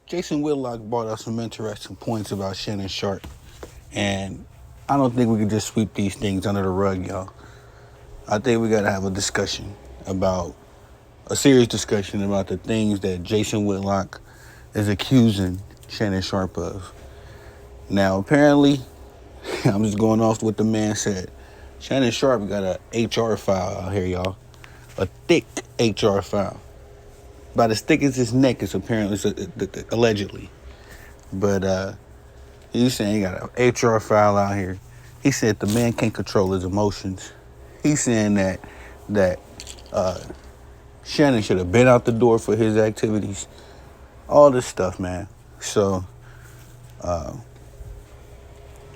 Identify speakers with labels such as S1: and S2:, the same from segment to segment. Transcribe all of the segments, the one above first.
S1: Jason Whitlock brought up some interesting points about Shannon Sharpe, and I don't think we can just sweep these things under the rug, y'all. I think we gotta have about a serious discussion about the things that Jason Whitlock is accusing Shannon Sharpe of. Now, apparently, I'm just going off what the man said. Shannon Sharpe got a HR file out here, y'all. A thick HR file. About as thick as his neck is apparently, allegedly. But he's saying he got an HR file out here. He said the man can't control his emotions. He's saying that Shannon should have been out the door for his activities. All this stuff, man. So,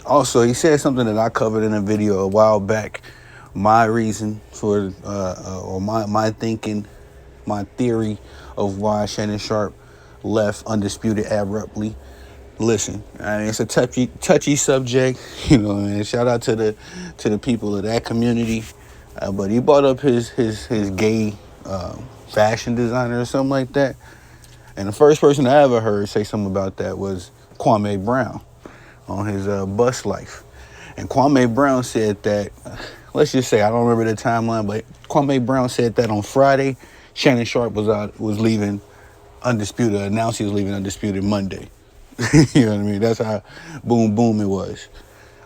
S1: also, he said something that I covered in a video a while back. My reason for, or my thinking, my theory of why Shannon Sharpe left Undisputed abruptly. Listen, it's a touchy subject, and shout out to the people of that community. But he brought up his gay fashion designer or something like that. And the first person I ever heard say something about that was Kwame Brown on his Bus Life. And Kwame Brown said that, let's just say, I don't remember the timeline, but Kwame Brown said that on Friday, Shannon Sharpe was leaving Undisputed, announced he was leaving Undisputed Monday. You know what I mean? That's how boom it was.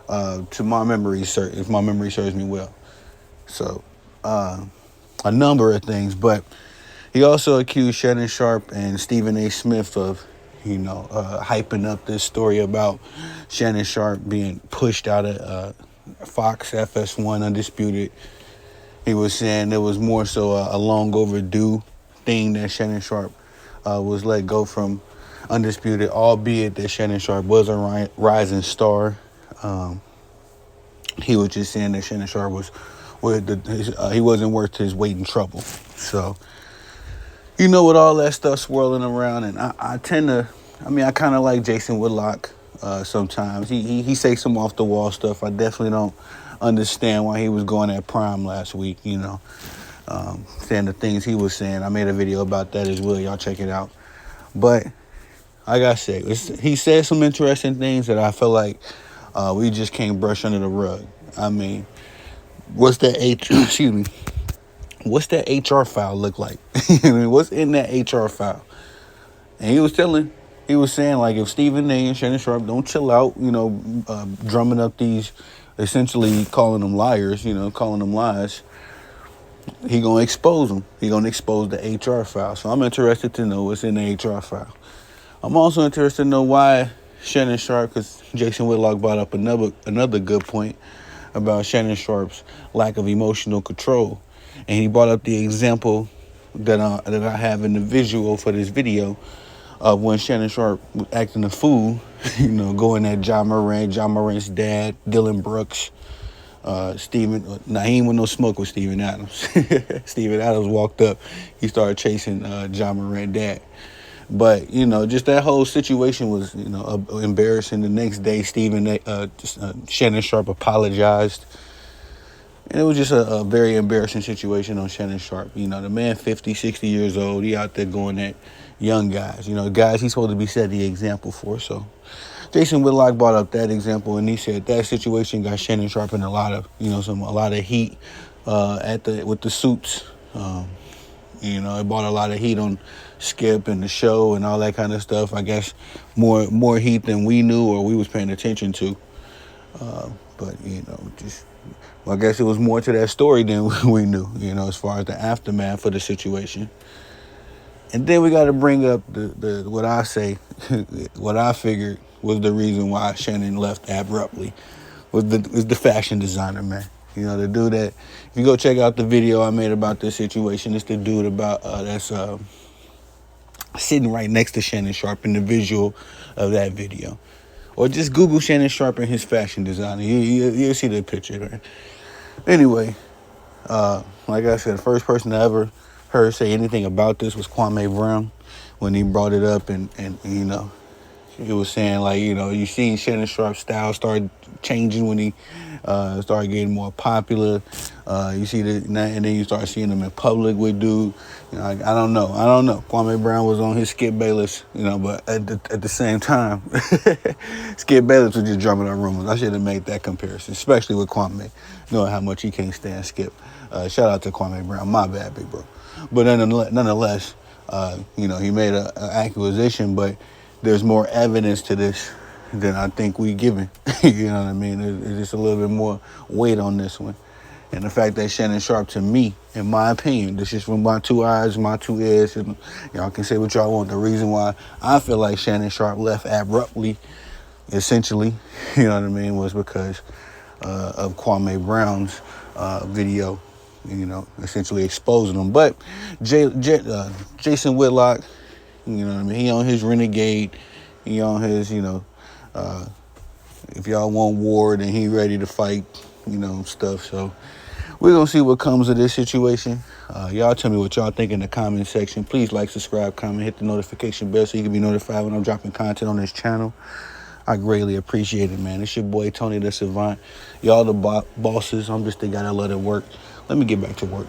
S1: To my memory, if my memory serves me well. So, a number of things, but he also accused Shannon Sharpe and Stephen A. Smith of, hyping up this story about Shannon Sharpe being pushed out of Fox FS1 Undisputed. He was saying it was more so a long overdue thing that Shannon Sharpe was let go from Undisputed, albeit that Shannon Sharpe was a rising star. He was just saying that Shannon Sharpe he wasn't worth his weight in trouble. So, with all that stuff swirling around, and I kind of like Jason Whitlock sometimes. He say some off the wall stuff. I definitely don't understand why he was going at Prime last week, saying the things he was saying. I made a video about that as well. Y'all check it out. But like I said, he said some interesting things that I feel like we just can't brush under the rug. I mean, what's that HR file look like? I mean, what's in that HR file? And he was saying, like, if Stephen A. and Shannon Sharpe don't chill out, drumming up these, essentially calling them liars, calling them lies, he gonna expose them. He gonna expose the HR file. So I'm interested to know what's in the HR file. I'm also interested to know why Shannon Sharpe, because Jason Whitlock brought up another good point about Shannon Sharpe's lack of emotional control. And he brought up the example that I have in the visual for this video of when Shannon Sharpe was acting a fool, going at John Morant's dad, Dylan Brooks, he ain't with no smoke with Steven Adams. Steven Adams walked up, he started chasing John Morant's dad. But, just that whole situation was, embarrassing. The next day, Shannon Sharpe apologized. And it was just a very embarrassing situation on Shannon Sharpe. The man 50, 60 years old. He out there going at young guys. Guys he's supposed to be setting the example for. So Jason Whitlock brought up that example, and he said that situation got Shannon Sharpe in a lot of heat with the suits. It brought a lot of heat on Skip and the show and all that kind of stuff. I guess more heat than we knew or we was paying attention to. But I guess it was more to that story than we knew, as far as the aftermath of the situation. And then we got to bring up the what I figured was the reason why Shannon left abruptly was the fashion designer, man. The dude that, if you go check out the video I made about this situation, it's the dude that's sitting right next to Shannon Sharpe in the visual of that video. Or just Google Shannon Sharpe and his fashion designer. You'll see the picture there. Anyway, like I said, the first person I ever heard say anything about this was Kwame Brown when he brought it up, and it was saying like, you know, you seen Shannon Sharpe's style start changing when he started getting more popular. You see that, and then you start seeing him in public with dude. You know, I don't know. Kwame Brown was on his Skip Bayless, you know, but at the same time, Skip Bayless was just drumming up rumors. I should have made that comparison, especially with Kwame, knowing how much he can't stand Skip. Shout out to Kwame Brown. My bad, big bro. But nonetheless, you know, he made an acquisition, but there's more evidence to this than I think we given. You know what I mean? There's just a little bit more weight on this one. And the fact that Shannon Sharpe, to me, in my opinion, this is from my two eyes, my two ears, and y'all can say what y'all want. The reason why I feel like Shannon Sharpe left abruptly, essentially, you know what I mean, was because of Kwame Brown's video, you know, essentially exposing him. But Jason Whitlock, you know what I mean, he on his renegade, he on his, you know, if y'all want war, then he ready to fight, you know, stuff. So we're going to see what comes of this situation. Y'all tell me what y'all think in the comment section. Please like, subscribe, comment, hit the notification bell so you can be notified when I'm dropping content on this channel. I greatly appreciate it, man. It's your boy, Tony the Savant. Y'all the bosses. I'm just the guy that let it work. Let me get back to work.